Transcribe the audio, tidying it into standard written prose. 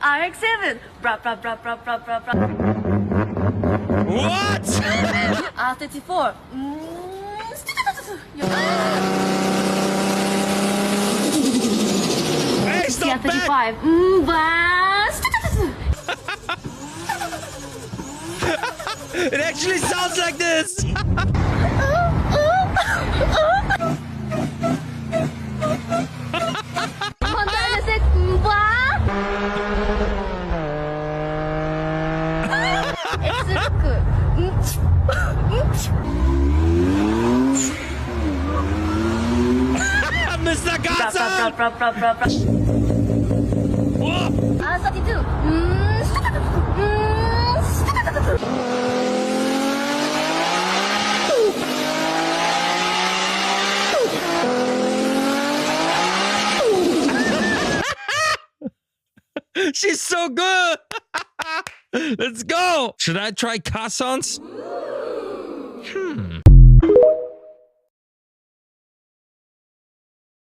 RX-7. Bra bra bra bra bra bra bra. What? R34. Hey, stop back! It actually sounds like this! Mr. Godson! She's so good! Let's go! Should I try car sounds?